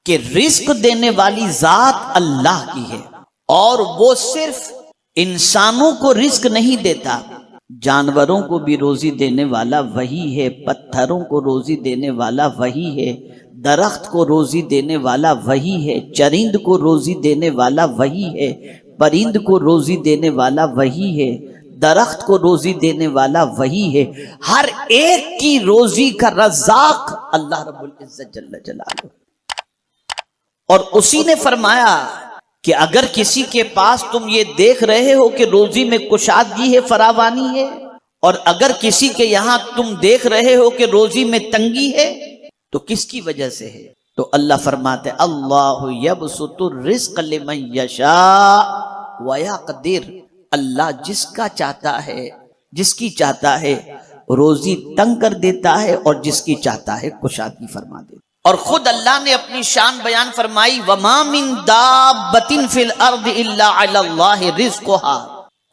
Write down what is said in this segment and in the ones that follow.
کہ رزق دینے والی ذات اللہ کی ہے، اور وہ صرف انسانوں کو رزق نہیں دیتا، جانوروں کو بھی روزی دینے والا وہی ہے، پتھروں کو روزی دینے والا وہی ہے، درخت کو روزی دینے والا وہی ہے، چرند کو روزی دینے والا وہی ہے، پرند کو روزی دینے والا وہی ہے، درخت کو روزی دینے والا وہی ہے، ہر ایک کی روزی کا رزاق اللہ رب العزت جل جلالہ۔ اور اسی نے فرمایا کہ اگر کسی کے پاس تم یہ دیکھ رہے ہو کہ روزی میں کشادگی ہے، فراوانی ہے، اور اگر کسی کے یہاں تم دیکھ رہے ہو کہ روزی میں تنگی ہے، تو کس کی وجہ سے ہے؟ تو اللہ فرماتے اللہ یبسط الرزق لمن یشاء ویقدر، اللہ جس کا چاہتا ہے، جس کی چاہتا ہے روزی تنگ کر دیتا ہے، اور جس کی چاہتا ہے کشادگی فرما دیتا ہے۔ اور خود اللہ نے اپنی شان بیان فرمائی وَمَا مِن دَابَّةٍ فِي الْأَرْضِ إِلَّا عَلَى اللَّهِ رِزْقُهَا،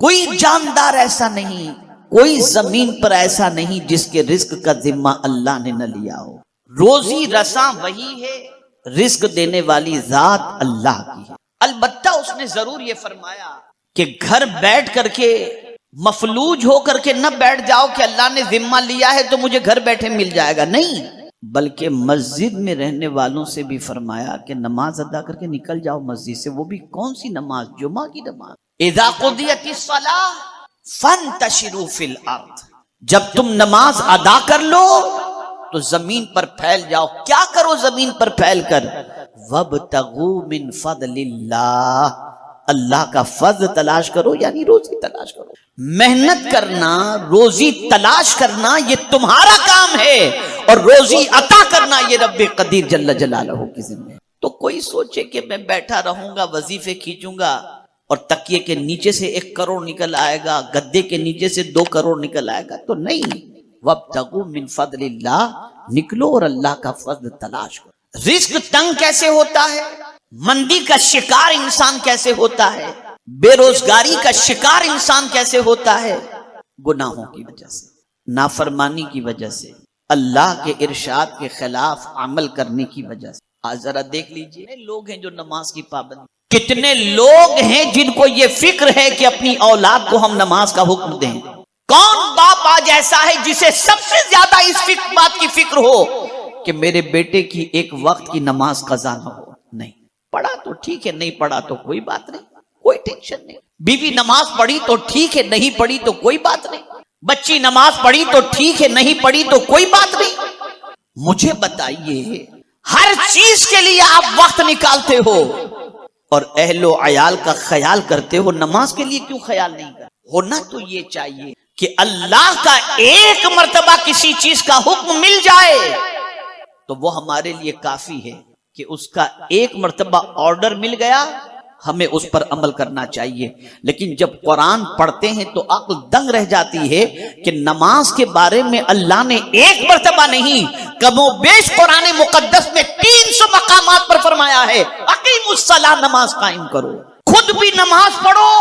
کوئی جاندار ایسا نہیں، کوئی زمین پر ایسا نہیں جس کے رزق کا ذمہ اللہ نے نہ لیا ہو۔ روزی رساں وہی ہے، رزق دینے والی ذات اللہ کی ہے۔ البتہ اس نے ضرور یہ فرمایا کہ گھر بیٹھ کر کے مفلوج ہو کر کے نہ بیٹھ جاؤ کہ اللہ نے ذمہ لیا ہے تو مجھے گھر بیٹھے مل جائے گا، نہیں، بلکہ مسجد میں رہنے والوں سے بھی فرمایا کہ نماز ادا کر کے نکل جاؤ مسجد سے، وہ بھی کون سی نماز؟ جمعہ کی نماز۔ اذا قضیت الصلاۃ فانتشروا فی الارض، جب تم نماز ادا کر لو تو زمین پر پھیل جاؤ۔ کیا کرو زمین پر پھیل کر؟ وابتغوا من فضل اللہ، اللہ کا فضل تلاش کرو، یعنی روزی تلاش کرو۔ محنت کرنا، روزی تلاش کرنا یہ تمہارا کام ہے، اور روزی عطا کرنا یہ رب قدیر جل جلالہ کی ذمہ ہے۔ تو کوئی سوچے کہ میں بیٹھا رہوں گا، وظیفے کھینچوں گا اور تکیے کے نیچے سے 1 کروڑ نکل آئے گا، گدے کے نیچے سے 2 کروڑ نکل آئے گا، تو نہیں۔ وابتغوا من فضل اللہ، نکلو اور اللہ کا فضل تلاش کرو۔ رزق تنگ کیسے ہوتا ہے؟ مندی کا شکار انسان کیسے ہوتا ہے؟ بے روزگاری کا شکار انسان کیسے ہوتا ہے؟ گناہوں کی وجہ سے، نافرمانی کی وجہ سے، اللہ کے ارشاد کے خلاف عمل کرنے کی وجہ سے۔ آج ذرا دیکھ لیجئے، کتنے لوگ ہیں جو نماز کی پابند، کتنے لوگ ہیں جن کو یہ فکر ہے کہ اپنی اولاد کو ہم نماز کا حکم دیں۔ کون باپ آج ایسا ہے جسے سب سے زیادہ اس بات کی فکر ہو کہ میرے بیٹے کی 1 وقت کی نماز قضا نہ ہو؟ نہیں، پڑھا تو ٹھیک ہے، نہیں پڑھا تو کوئی بات نہیں، کوئی ٹینشن نہیں۔ بیوی نماز پڑھی تو ٹھیک ہے، نہیں پڑھی تو کوئی بات نہیں۔ بچی نماز پڑھی تو ٹھیک ہے، نہیں پڑھی تو کوئی بات نہیں۔ مجھے بتائیے، ہر چیز کے لیے آپ وقت نکالتے ہو اور اہل و عیال کا خیال کرتے ہو، نماز کے لیے کیوں خیال نہیں کرتے؟ ہونا تو یہ چاہیے کہ اللہ کا 1 مرتبہ کسی چیز کا حکم مل جائے تو وہ ہمارے لیے کافی ہے کہ اس کا 1 مرتبہ آرڈر مل گیا، ہمیں اس پر عمل کرنا چاہیے۔ لیکن جب قرآن پڑھتے ہیں تو عقل دنگ رہ جاتی ہے کہ نماز کے بارے میں اللہ نے 1 مرتبہ نہیں، کم و بیش قرآن مقدس میں 300 مقامات پر فرمایا ہے اقیموا الصلاۃ، نماز قائم کرو۔ خود بھی نماز پڑھو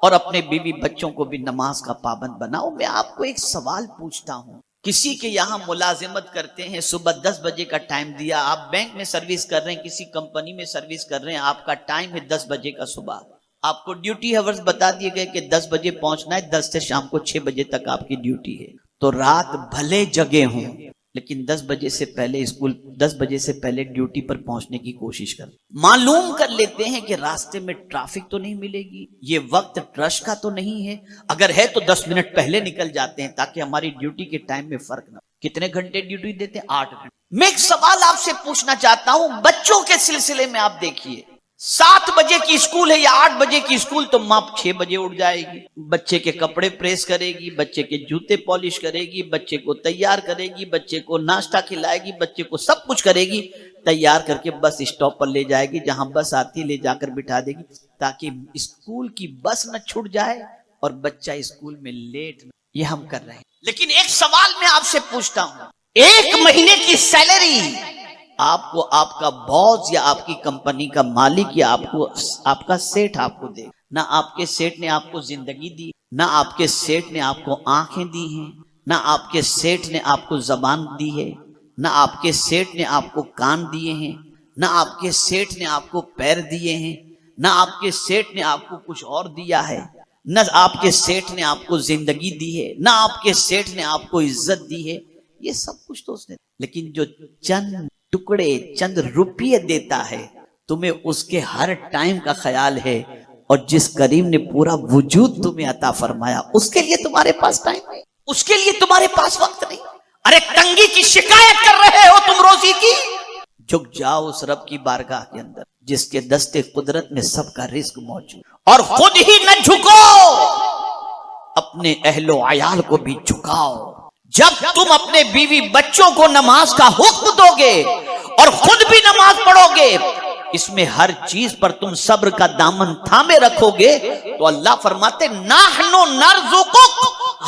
اور اپنے بیوی بچوں کو بھی نماز کا پابند بناؤ۔ میں آپ کو ایک سوال پوچھتا ہوں، کسی کے یہاں ملازمت کرتے ہیں، صبح 10 بجے کا ٹائم دیا، آپ بینک میں سروس کر رہے ہیں، کسی کمپنی میں سروس کر رہے ہیں، آپ کا ٹائم ہے 10 بجے کا صبح، آپ کو ڈیوٹی ہاورز بتا دیے گئے کہ 10 بجے پہنچنا ہے، 10 سے شام کو 6 بجے تک آپ کی ڈیوٹی ہے، تو رات بھلے جگے ہوں لیکن 10 بجے سے پہلے 10 بجے سے پہلے ڈیوٹی پر پہنچنے کی کوشش کر، معلوم کر لیتے ہیں کہ راستے میں ٹریفک تو نہیں ملے گی، یہ وقت رش کا تو نہیں ہے، اگر ہے تو 10 منٹ پہلے نکل جاتے ہیں تاکہ ہماری ڈیوٹی کے ٹائم میں فرق نہ ہو۔ کتنے گھنٹے ڈیوٹی دیتے ہیں؟ 8 گھنٹے۔ میں ایک سوال آپ سے پوچھنا چاہتا ہوں، بچوں کے سلسلے میں آپ دیکھیے، 7 بجے کی اسکول ہے یا 8 بجے کی اسکول تو ماں 6 بجے اٹھ جائے گی، بچے کے کپڑے پریس کرے گی، بچے کے جوتے پالش کرے گی، بچے کو تیار کرے گی، بچے کو ناشتہ کھلائے گی، بچے کو سب کچھ کرے گی، تیار کر کے بس اسٹاپ پر لے جائے گی، جہاں بس آتی لے جا کر بٹھا دے گی تاکہ اسکول کی بس نہ چھوٹ جائے اور بچہ اسکول میں لیٹ نہ۔ یہ ہم کر رہے ہیں، لیکن ایک سوال میں آپ سے پوچھتا ہوں، 1 مہینے کی سیلری آپ کو آپ کا باس یا آپ کی کمپنی کا مالک یا آپ کا سیٹ آپ کو دے، نہ آپ کے سیٹ نے آپ کو زندگی دی، نہ آپ کے سیٹ نے آپ کو آنکھیں دی ہیں، نہ آپ کے سیٹ نے آپ کو زبان دی ہے، نہ آپ کے سیٹ نے آپ کو کان دیے ہیں، نہ آپ کے سیٹھ نے آپ کو پیر دیے ہیں، نہ آپ کے سیٹھ نے آپ کو کچھ اور دیا ہے، نہ آپ کے سیٹھ نے آپ کو زندگی دی ہے، نہ آپ کے سیٹھ نے آپ کو عزت دی ہے، یہ سب کچھ تو اس نے، لیکن جو چند ٹکڑے چند روپیے دیتا ہے تمہیں اس کے ہر ٹائم کا خیال ہے، اور جس کریم نے پورا وجود تمہیں عطا فرمایا اس کے لیے تمہارے پاس ٹائم نہیں، اس کے لیے تمہارے پاس وقت نہیں۔ ارے تنگی کی شکایت کر رہے ہو تم روزی کی، جھک جاؤ اس رب کی بارگاہ کے اندر جس کے دستے قدرت میں سب کا رزق موجود، اور خود ہی نہ جھکو، اپنے اہل و عیال کو بھی جھکاؤ۔ جب تم اپنے بیوی بچوں کو نماز کا حکم دو گے اور خود بھی نماز پڑھو گے، اس میں ہر چیز پر تم صبر کا دامن تھامے رکھو گے، تو اللہ فرماتے نحن نرزقک،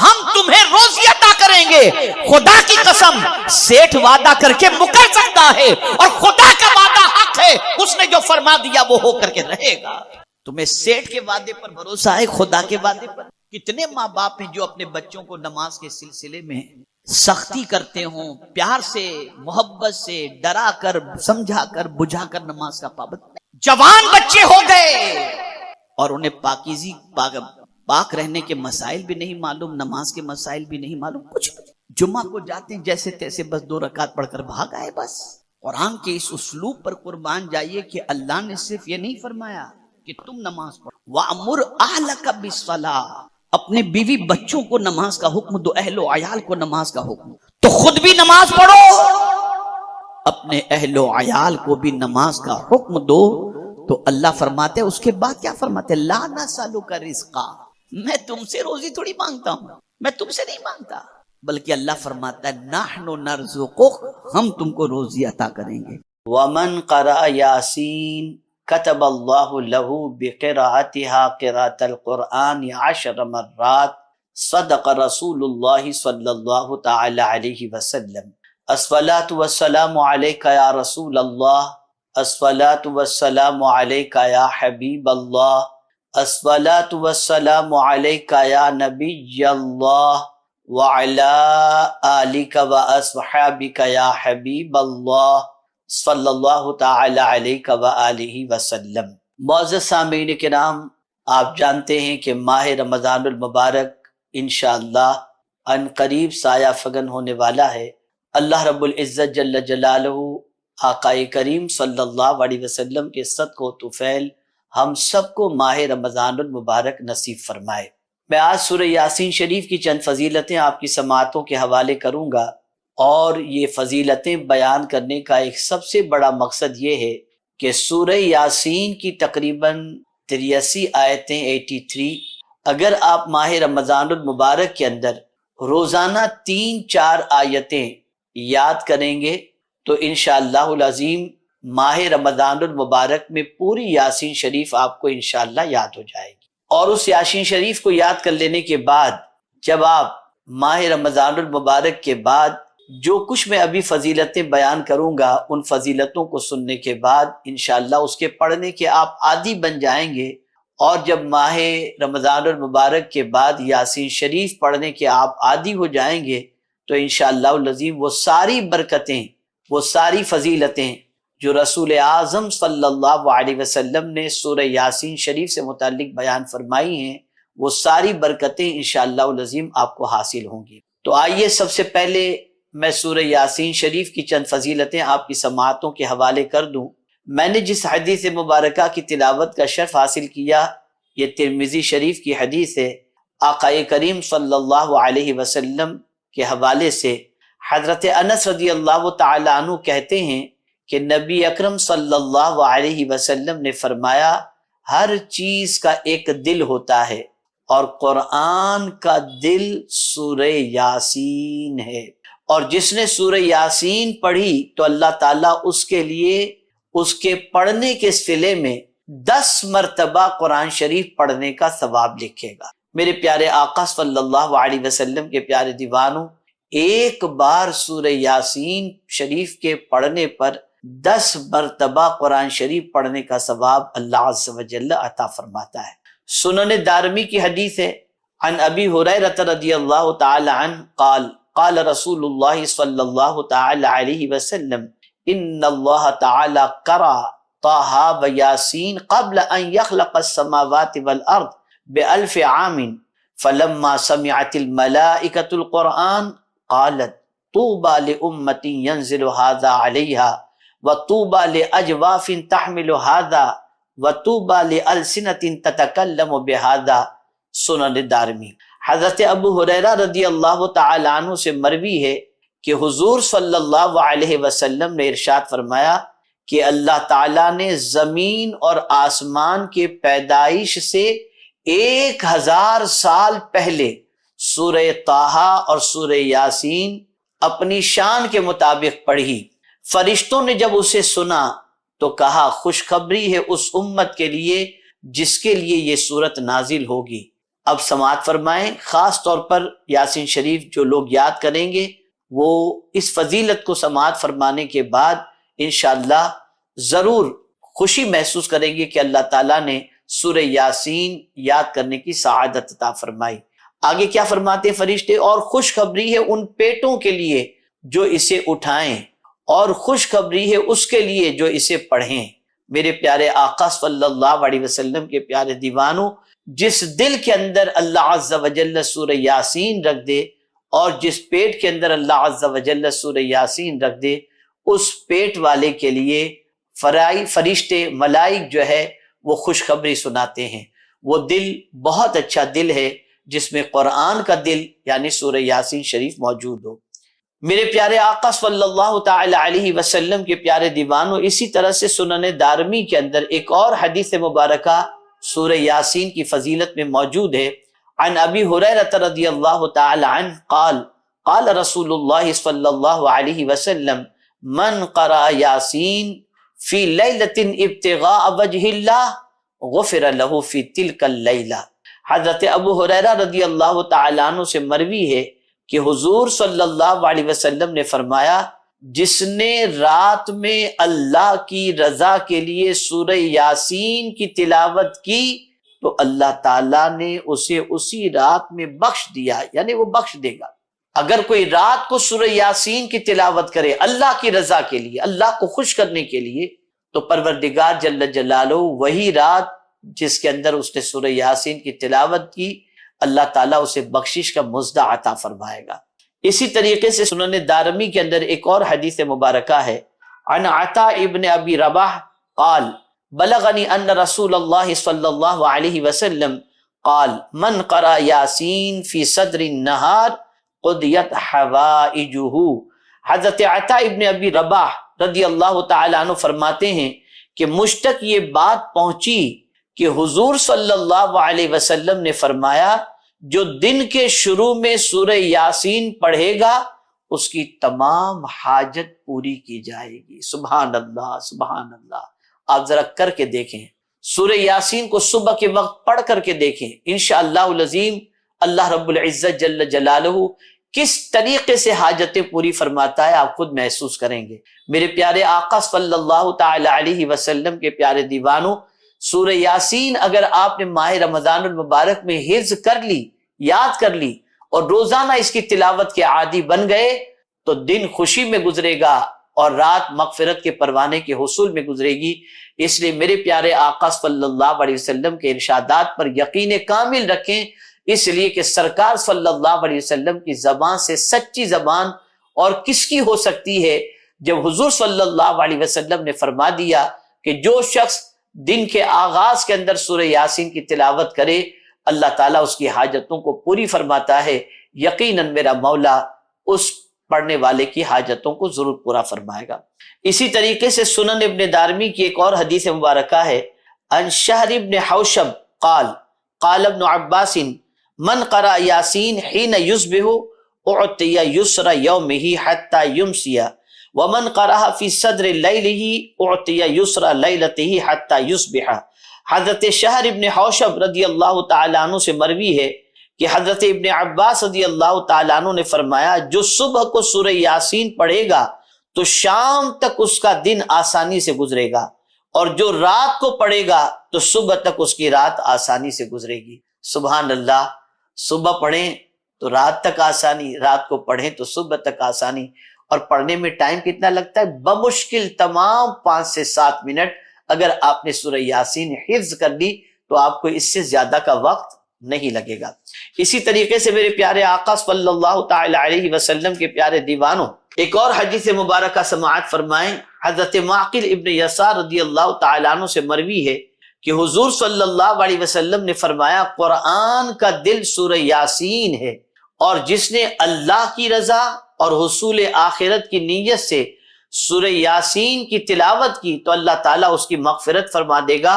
ہم تمہیں روزی عطا کریں گے۔ خدا کی قسم، سیٹھ وعدہ کر کے مکر سکتا ہے اور خدا کا وعدہ حق ہے، اس نے جو فرما دیا وہ ہو کر کے رہے گا۔ تمہیں سیٹھ کے وعدے پر بھروسہ ہے، خدا کے وعدے پر؟ کتنے ماں باپ ہیں جو اپنے بچوں کو نماز کے سلسلے میں سختی کرتے ہوں، پیار سے محبت سے ڈرا کر سمجھا کر بجھا کر نماز کا پابند نہیں۔ جوان بچے ہو گئے اور انہیں پاکیزی پاک رہنے کے مسائل بھی نہیں معلوم، نماز کے مسائل بھی نہیں معلوم، کچھ جمعہ کو جاتے ہیں جیسے تیسے، بس 2 رکعت پڑھ کر بھاگ آئے بس۔ قرآن کے اس اسلوب پر قربان جائیے کہ اللہ نے صرف یہ نہیں فرمایا کہ تم نماز پڑھو، وَأْمُرْ أَهْلَكَ بِالصَّلَاةِ، اپنے بیوی بچوں کو نماز کا حکم دو، اہل و عیال کو نماز کا حکم، تو خود بھی نماز پڑھو، اپنے اہل و عیال کو بھی نماز کا حکم دو۔ تو اللہ فرماتے ہیں، اس کے بعد کیا فرماتے ہیں؟ لا نسألک رزقا، میں تم سے روزی تھوڑی مانگتا ہوں، میں تم سے نہیں مانگتا، بلکہ اللہ فرماتا ہے نحن نرزقک، ہم تم کو روزی عطا کریں گے۔ ومن قرأ یاسین كتب اللہ له بقراءتها قراءة القرآن 10 مرات، صدق رسول اللہ صلی اللہ تعالی علیہ وسلم۔ الصلاۃ والسلام علیک یا رسول اللہ، الصلاۃ والسلام علیک یا حبیب اللہ، الصلاۃ والسلام علیک یا نبی اللہ، وعلی آلک واصحابک یا حبیب اللہ، صلی اللہ تعالی علیہ وآلہ وسلم۔ معزز سامعین کرام، آپ جانتے ہیں کہ ماہ رمضان المبارک انشاءاللہ ان قریب سایہ فگن ہونے والا ہے۔ اللہ رب العزت جل جلالہ آقا کریم صلی اللہ علیہ وسلم کے صدق و طفیل ہم سب کو ماہ رمضان المبارک نصیب فرمائے۔ میں آج سورہ یاسین شریف کی چند فضیلتیں آپ کی سماعتوں کے حوالے کروں گا، اور یہ فضیلتیں بیان کرنے کا ایک سب سے بڑا مقصد یہ ہے کہ سورہ یاسین کی تقریباً 83 آیتیں 83 اگر آپ ماہ رمضان المبارک کے اندر روزانہ 3-4 آیتیں یاد کریں گے تو انشاءاللہ العظیم ماہ رمضان المبارک میں پوری یاسین شریف آپ کو انشاءاللہ یاد ہو جائے گی۔ اور اس یاسین شریف کو یاد کر لینے کے بعد جب آپ ماہ رمضان المبارک کے بعد جو کچھ میں ابھی فضیلتیں بیان کروں گا، ان فضیلتوں کو سننے کے بعد انشاءاللہ اس کے پڑھنے کے آپ عادی بن جائیں گے، اور جب ماہ رمضان المبارک کے بعد یاسین شریف پڑھنے کے آپ عادی ہو جائیں گے تو انشاءاللہ العظیم وہ ساری برکتیں، وہ ساری فضیلتیں جو رسول اعظم صلی اللہ علیہ وسلم نے سورہ یاسین شریف سے متعلق بیان فرمائی ہیں، وہ ساری برکتیں انشاءاللہ العظیم آپ کو حاصل ہوں گی۔ تو آئیے سب سے پہلے میں سورہ یاسین شریف کی چند فضیلتیں آپ کی سماعتوں کے حوالے کر دوں۔ میں نے جس حدیث مبارکہ کی تلاوت کا شرف حاصل کیا یہ ترمذی شریف کی حدیث ہے۔ آقا کریم صلی اللہ علیہ وسلم کے حوالے سے حضرت انس رضی اللہ تعالی عنہ کہتے ہیں کہ نبی اکرم صلی اللہ علیہ وسلم نے فرمایا، ہر چیز کا ایک دل ہوتا ہے اور قرآن کا دل سورہ یاسین ہے، اور جس نے سورہ یاسین پڑھی تو اللہ تعالیٰ اس کے لیے اس کے پڑھنے کے صلے میں 10 مرتبہ قرآن شریف پڑھنے کا ثواب لکھے گا۔ میرے پیارے آقا صلی اللہ علیہ وسلم کے پیارے دیوانوں، ایک بار سورہ یاسین شریف کے پڑھنے پر 10 مرتبہ قرآن شریف پڑھنے کا ثواب اللہ عز و جل عطا فرماتا ہے۔ سنن دارمی کی حدیث ہے، عن ابی ہریرہ رضی اللہ تعالی عنہ قال قال رسول اللہ صلی اللہ تعالی علیہ وسلم ان اللہ تعالی قرأ طٰہٰ و یاسین قبل ان یخلق السماوات والارض بألف عام فلما سمعت الملائکۃ القرآن قالت طوبى لأمة ينزل هذا عليها وطوبى لأجواف تحمل هذا وطوبى لألسنة تتكلم بهذا۔ سنن دارمی۔ حضرت ابو ہریرہ رضی اللہ تعالی عنہ سے مروی ہے کہ حضور صلی اللہ علیہ وسلم نے ارشاد فرمایا کہ اللہ تعالیٰ نے زمین اور آسمان کے پیدائش سے 1000 سال پہلے سورہ طٰہٰ اور سورہ یاسین اپنی شان کے مطابق پڑھی۔ فرشتوں نے جب اسے سنا تو کہا خوشخبری ہے اس امت کے لیے جس کے لیے یہ صورت نازل ہوگی۔ اب سماعت فرمائیں، خاص طور پر یاسین شریف جو لوگ یاد کریں گے وہ اس فضیلت کو سماعت فرمانے کے بعد انشاءاللہ ضرور خوشی محسوس کریں گے کہ اللہ تعالیٰ نے سورہ یاسین یاد کرنے کی سعادت عطا فرمائی۔ آگے کیا فرماتے ہیں فرشتے؟ اور خوشخبری ہے ان پیٹوں کے لیے جو اسے اٹھائیں، اور خوشخبری ہے اس کے لیے جو اسے پڑھیں۔ میرے پیارے آقا صلی اللہ علیہ وسلم کے پیارے دیوانوں، جس دل کے اندر اللہ عز و جل سورہ یاسین رکھ دے اور جس پیٹ کے اندر اللہ عز و جل سورہ یاسین رکھ دے، اس پیٹ والے کے لیے فرشتے ملائک جو ہے وہ خوشخبری سناتے ہیں۔ وہ دل بہت اچھا دل ہے جس میں قرآن کا دل یعنی سورہ یاسین شریف موجود ہو۔ میرے پیارے آقا صلی اللہ تعالی علیہ وسلم کے پیارے دیوانوں، اسی طرح سے سنن دارمی کے اندر ایک اور حدیث مبارکہ سورہ یاسین کی فضیلت میں موجود ہے۔ عن ابی ہریرہ رضی اللہ تعالی عنہ قال قال رسول اللہ صلی اللہ علیہ وسلم من قرأ یاسین فی لیلۃ ابتغاء وجہ اللہ غفر له فی تلک اللیلہ۔ حضرت ابو ہریرہ رضی اللہ تعالیٰ عنہ سے مروی ہے کہ حضور صلی اللہ علیہ وسلم نے فرمایا جس نے رات میں اللہ کی رضا کے لیے سورہ یاسین کی تلاوت کی تو اللہ تعالیٰ نے اسے اسی رات میں بخش دیا، یعنی وہ بخش دے گا۔ اگر کوئی رات کو سورہ یاسین کی تلاوت کرے اللہ کی رضا کے لیے، اللہ کو خوش کرنے کے لیے، تو پروردگار جل جلالہ وہی رات جس کے اندر اس نے سورہ یاسین کی تلاوت کی، اللہ تعالیٰ اسے بخشش کا مزدہ عطا فرمائے گا۔ اسی طریقے سے سنن دارمی کے اندر ایک اور حدیث مبارکہ ہے۔ عن عطاء ابن ابی رباح قال بلغنی ان رسول اللہ صلی اللہ علیہ وسلم قال من قرأ یاسین فی صدر النہار قضیت حوائجہ۔ حضرت عطاء ابن ابی رباح رضی اللہ تعالی عنہ فرماتے ہیں کہ مجھ تک یہ بات پہنچی کہ حضور صلی اللہ علیہ وسلم نے فرمایا جو دن کے شروع میں سورہ یاسین پڑھے گا اس کی تمام حاجت پوری کی جائے گی۔ سبحان اللہ سبحان اللہ۔ آپ ذرا کر کے دیکھیں، سورہ یاسین کو صبح کے وقت پڑھ کر کے دیکھیں، انشاءاللہ العظیم اللہ رب العزت جل جلالہ کس طریقے سے حاجتیں پوری فرماتا ہے آپ خود محسوس کریں گے۔ میرے پیارے آقا صلی اللہ تعالی علیہ وسلم کے پیارے دیوانوں، سورہ یاسین اگر آپ نے ماہ رمضان المبارک میں حفظ کر لی، یاد کر لی اور روزانہ اس کی تلاوت کے عادی بن گئے تو دن خوشی میں گزرے گا اور رات مغفرت کے پروانے کے حصول میں گزرے گی۔ اس لیے میرے پیارے آقا صلی اللہ علیہ وسلم کے ارشادات پر یقین کامل رکھیں، اس لیے کہ سرکار صلی اللہ علیہ وسلم کی زبان سے سچی زبان اور کس کی ہو سکتی ہے جب حضور صلی اللہ علیہ وسلم نے فرما دیا کہ جو شخص دن کے آغاز کے اندر سورہ یاسین کی تلاوت کرے اللہ تعالیٰ اس کی حاجتوں کو پوری فرماتا ہے۔ یقیناً میرا مولا اس پڑھنے والے کی حاجتوں کو ضرور پورا فرمائے گا۔ اسی طریقے سے سنن ابن دارمی کی ایک اور حدیث مبارکہ ہے۔ عن شہر ابن حوشب قال قال ابن عباس من قرأ یاسین حین یصبح اعطی یسر یومہ حتی یمسی ومن قرأ فی صدر لیلہ اعطی یسر لیلتہ حتی یصبح۔ حضرت شہر ابن حوشب رضی اللہ تعالیٰ عنہ سے مروی ہے کہ حضرت ابن عباس رضی اللہ تعالیٰ عنہ نے فرمایا جو صبح کو سورہ یاسین پڑھے گا تو شام تک اس کا دن آسانی سے گزرے گا، اور جو رات کو پڑھے گا تو صبح تک اس کی رات آسانی سے گزرے گی۔ سبحان اللہ، صبح پڑھیں تو رات تک آسانی، رات کو پڑھیں تو صبح تک آسانی، اور پڑھنے میں ٹائم کتنا لگتا ہے؟ بمشکل تمام 5 سے 7 منٹ۔ اگر آپ نے سورہ یاسین حفظ کر لی تو آپ کو اس سے زیادہ کا وقت نہیں لگے گا۔ اسی طریقے سے میرے پیارے آقا صلی اللہ تعالی علیہ وسلم کے پیارے دیوانوں، ایک اور حدیث مبارکہ سماعت فرمائیں۔ حضرت معقل ابن یسار رضی اللہ تعالیٰ عنہ سے مروی ہے کہ حضور صلی اللہ علیہ وسلم نے فرمایا، قرآن کا دل سورہ یاسین ہے، اور جس نے اللہ کی رضا اور حصول آخرت کی نیت سے سورہ یاسین کی تلاوت کی تو اللہ تعالیٰ اس کی مغفرت فرما دے گا۔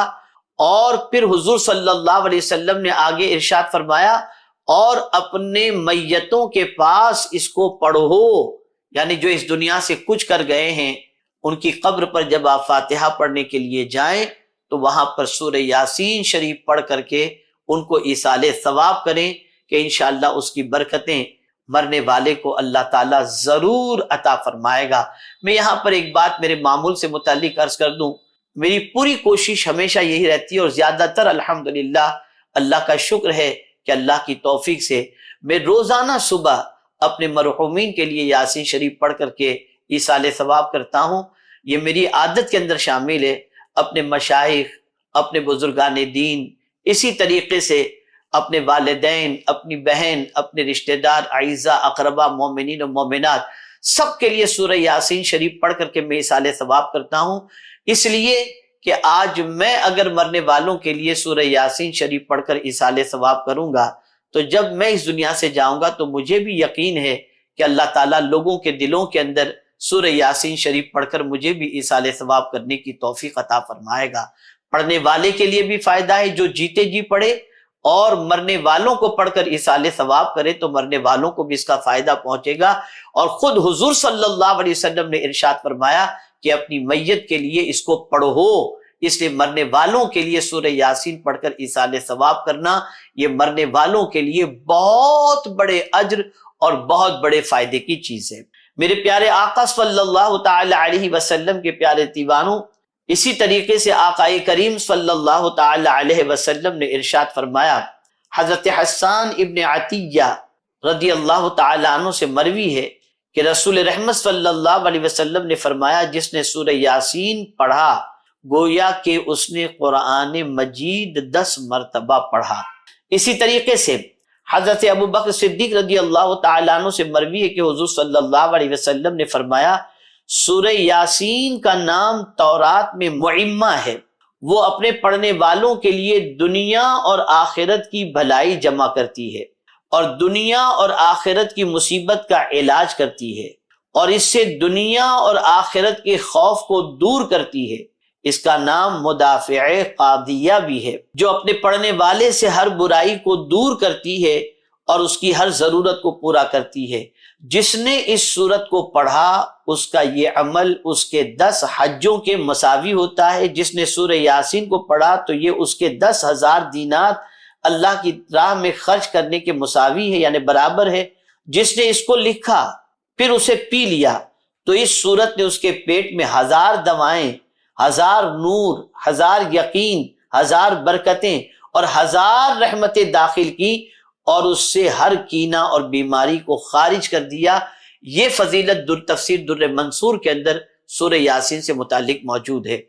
اور پھر حضور صلی اللہ علیہ وسلم نے آگے ارشاد فرمایا، اور اپنے میتوں کے پاس اس کو پڑھو، یعنی جو اس دنیا سے کچھ کر گئے ہیں ان کی قبر پر جب آپ فاتحہ پڑھنے کے لیے جائیں تو وہاں پر سورہ یاسین شریف پڑھ کر کے ان کو ایصال ثواب کریں کہ انشاءاللہ اس کی برکتیں مرنے والے کو اللہ تعالیٰ ضرور عطا فرمائے گا۔ میں یہاں پر ایک بات میرے معمول سے متعلق عرض کر دوں، میری پوری کوشش ہمیشہ یہی رہتی ہے، اور زیادہ تر الحمدللہ اللہ کا شکر ہے کہ اللہ کی توفیق سے میں روزانہ صبح اپنے مرحومین کے لیے یاسین شریف پڑھ کر کے ایصال ثواب کرتا ہوں۔ یہ میری عادت کے اندر شامل ہے۔ اپنے مشائخ، اپنے بزرگان دین، اسی طریقے سے اپنے والدین، اپنی بہن، اپنے رشتہ دار، اعزاء، اقربا، مومنین و مومنات، سب کے لیے سورہ یاسین شریف پڑھ کر کے میں ایصال ثواب کرتا ہوں، اس لیے کہ آج میں اگر مرنے والوں کے لیے سورہ یاسین شریف پڑھ کر ایصال ثواب کروں گا تو جب میں اس دنیا سے جاؤں گا تو مجھے بھی یقین ہے کہ اللہ تعالیٰ لوگوں کے دلوں کے اندر سورہ یاسین شریف پڑھ کر مجھے بھی ایصال ثواب کرنے کی توفیق عطا فرمائے گا۔ پڑھنے والے کے لیے بھی فائدہ ہے جو جیتے جی پڑھے، اور مرنے والوں کو پڑھ کر ایصال ثواب کرے تو مرنے والوں کو بھی اس کا فائدہ پہنچے گا۔ اور خود حضور صلی اللہ علیہ وسلم نے ارشاد فرمایا کہ اپنی میت کے لیے اس کو پڑھو، اس لیے مرنے والوں کے لیے سورہ یاسین پڑھ کر ایصال ثواب کرنا یہ مرنے والوں کے لیے بہت بڑے اجر اور بہت بڑے فائدے کی چیز ہے۔ میرے پیارے آقا صلی اللہ تعالی علیہ وسلم کے پیارے دیوانوں، اسی طریقے سے آقا کریم صلی اللہ تعالی علیہ وسلم نے ارشاد فرمایا، حضرت حسان ابن عطیہ رضی اللہ تعالی عنہ سے مروی ہے کہ رسول رحمت صلی اللہ علیہ وسلم نے فرمایا، جس نے سورہ یاسین پڑھا گویا کہ اس نے قرآن مجید 10 مرتبہ پڑھا۔ اسی طریقے سے حضرت ابو بکر صدیق رضی اللہ تعالیٰ عنہ سے مروی ہے کہ حضور صلی اللہ علیہ وسلم نے فرمایا، سورہ یاسین کا نام تورات میں معمہ ہے، وہ اپنے پڑھنے والوں کے لیے دنیا اور آخرت کی بھلائی جمع کرتی ہے، اور دنیا اور آخرت کی مصیبت کا علاج کرتی ہے، اور اس سے دنیا اور آخرت کے خوف کو دور کرتی ہے۔ اس کا نام مدافع قاضیہ بھی ہے، جو اپنے پڑھنے والے سے ہر برائی کو دور کرتی ہے اور اس کی ہر ضرورت کو پورا کرتی ہے۔ جس نے اس سورت کو پڑھا اس کا یہ عمل اس کے 10 حجوں کے مساوی ہوتا ہے۔ جس نے سورہ یاسین کو پڑھا تو یہ اس کے 10,000 دینار اللہ کی راہ میں خرچ کرنے کے مساوی ہے، یعنی برابر ہے۔ جس نے اس کو لکھا پھر اسے پی لیا تو اس سورت نے اس کے پیٹ میں 1000 دوائیں، 1000 نور، 1000 یقین، 1000 برکتیں اور 1000 رحمتیں داخل کی، اور اس سے ہر کینہ اور بیماری کو خارج کر دیا۔ یہ فضیلت تفسیر در منصور کے اندر سورہ یاسین سے متعلق موجود ہے۔